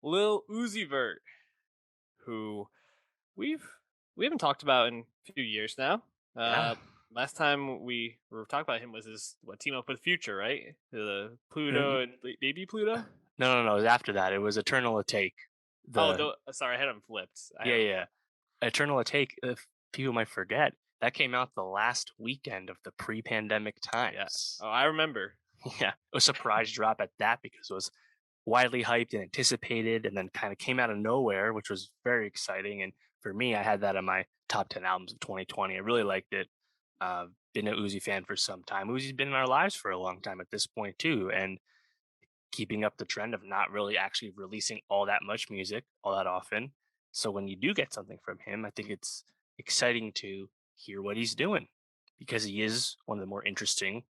Lil Uzi Vert, who we've we haven't talked about in a few years now. Yeah. Uh, Last time we were talking about him was his team up with Future, right? The N- Pluto and Baby Pluto. no. It was after that. It was Eternal Take. Oh, The sorry, I had him flipped. I Yeah, had him yeah. flipped. Eternal Take. If people might forget, that came out the last weekend of the pre-pandemic Yeah. times. Oh, I remember. Yeah, a surprise drop at that because it was widely hyped and anticipated, and then kind of came out of nowhere, which was very exciting. And for me, I had that on my top 10 albums of 2020. I really liked it. Been a Uzi fan for some time. Uzi's been in our lives for a long time at this point too, and keeping up the trend of not really actually releasing all that much music all that often. So when you do get something from him, I think it's exciting to hear what he's doing because he is one of the more interesting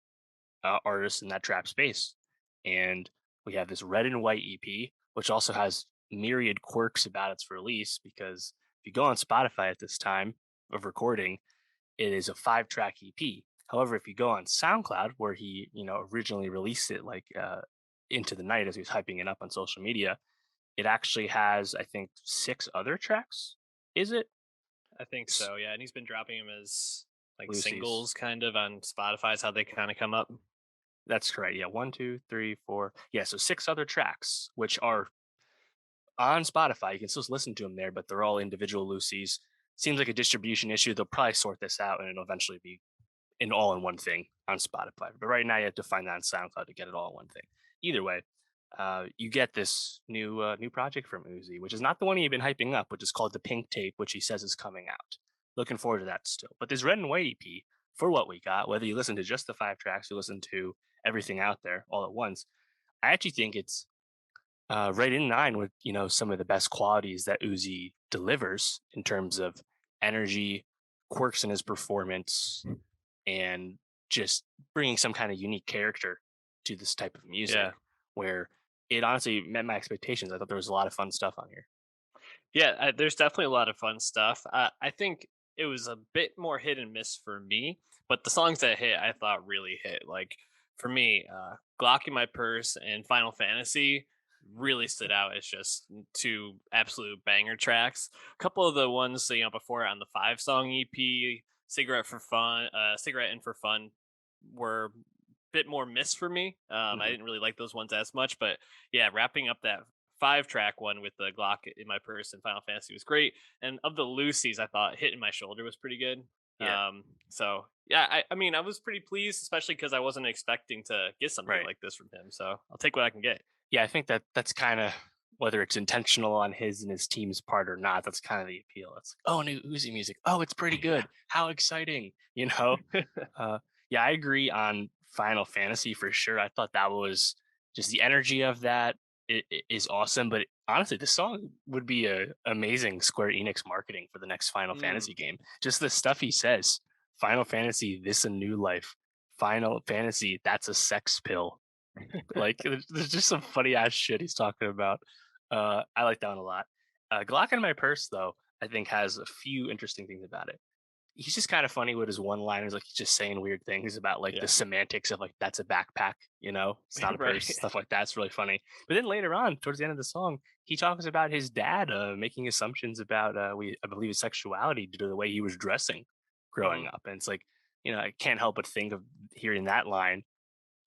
artists in that trap space. And we have this Red and White EP, which also has myriad quirks about its release. Because if you go on Spotify at this time of recording, it is a 5 track EP. However, if you go on SoundCloud, where he originally released it like into the night as he was hyping it up on social media, it actually has I think 6 other tracks. Is it I think S- so. Yeah, and he's been dropping him as Lucy's? singles, kind of on Spotify. Is how they kind of come up. That's correct. Yeah, one, two, three, four. Yeah, so 6 other tracks, which are on Spotify. You can still listen to them there, but they're all individual Lucy's. Seems like a distribution issue. They'll probably sort this out, and it'll eventually be in all in one thing on Spotify. But right now, you have to find that on SoundCloud to get it all in one thing. Either way, you get this new project from Uzi, which is not the one he'd been hyping up, which is called the Pink Tape, which he says is coming out. Looking forward to that still. But this Red and White EP, for what we got, whether you listen to just the 5 tracks, you listen to everything out there all at once, I actually think it's right in line with some of the best qualities that Uzi delivers in terms of energy, quirks in his performance, and just bringing some kind of unique character to this type of music. Yeah. Where it honestly met my expectations. I thought there was a lot of fun stuff on here. Yeah, there's definitely a lot of fun stuff. I think it was a bit more hit and miss for me, but the songs that hit, I thought really hit. Like for me, Glock in My Purse and Final Fantasy really stood out as just two absolute banger tracks. A couple of the ones before on the 5 song EP, Cigarette and for Fun, were a bit more miss for me. I Mhm. didn't really like those ones as much, but yeah, wrapping up that 5 track one with the Glock in My Purse and Final Fantasy was great. And of the Lucy's, I thought Hitting My Shoulder was pretty good. Yeah, So yeah, I mean, I was pretty pleased, especially because I wasn't expecting to get something right. like this from him. So I'll take what I can get. Yeah, I think that's kind of whether it's intentional on his and his team's part or not. That's kind of the appeal. It's like, oh, new Uzi music. Oh, it's pretty Yeah. good. How exciting, you know? Uh, yeah, I agree on Final Fantasy for sure. I thought that was just the energy of that is awesome. But honestly, this song would be a amazing Square Enix marketing for the next Final Mm. Fantasy game. Just the stuff he says. Final Fantasy, this a new life. Final Fantasy, that's a sex pill. Like there's just some funny ass shit he's talking about. I like that one a lot. Glock in My Purse though, I think has a few interesting things about it. He's just kind of funny with his one liners, like he's just saying weird things about like the Yeah. semantics of like that's a backpack, it's not a purse, Right. stuff like that's really funny. But then later on, towards the end of the song, he talks about his dad making assumptions about I believe his sexuality due to the way he was dressing growing Hmm. up. And it's like, I can't help but think of hearing that line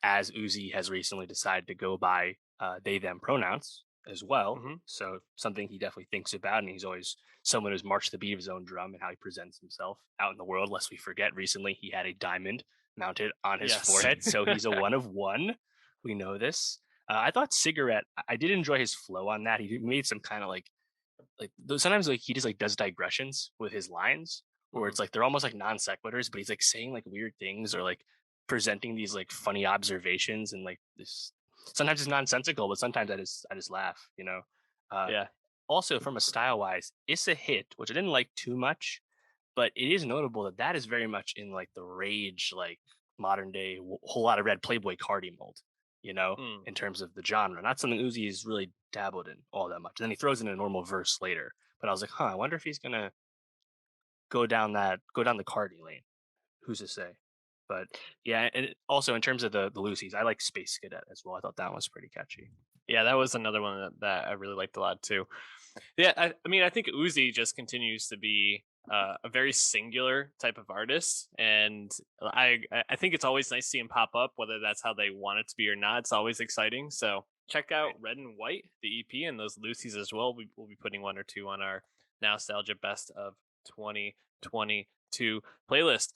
as Uzi has recently decided to go by they them pronouns as well. Hmm. So something he definitely thinks about, and he's always someone who's marched the beat of his own drum and how he presents himself out in the world. Lest we forget, recently he had a diamond mounted on his Yes. forehead, so he's a one of one. We know this. I thought cigarette. I did enjoy his flow on that. He made some kind of sometimes like he just like does digressions with his lines where Hmm. it's like they're almost like non sequiturs, but he's like saying like weird things or like presenting these like funny observations and like this. Sometimes it's nonsensical, but sometimes I just laugh. Uh, Yeah. Also, from a style wise, it's a hit, which I didn't like too much, but it is notable that that is very much in like the rage, like modern day, whole lot of red Playboy Cardi mold, Mm. in terms of the genre. Not something Uzi has really dabbled in all that much. And then he throws in a normal verse later. But I was like, huh, I wonder if he's gonna go down the Cardi lane. Who's to say? But yeah, and also in terms of the Lucy's, I like Space Cadet as well. I thought that was pretty catchy. Yeah, that was another one that I really liked a lot too. Yeah, I mean, I think Uzi just continues to be a very singular type of artist, and I think it's always nice to see him pop up, whether that's how they want it to be or not. It's always exciting. So check out Right. Red and White, the EP, and those Lucy's as well. We'll be putting one or two on our Nostalgia Best of 2022 playlist.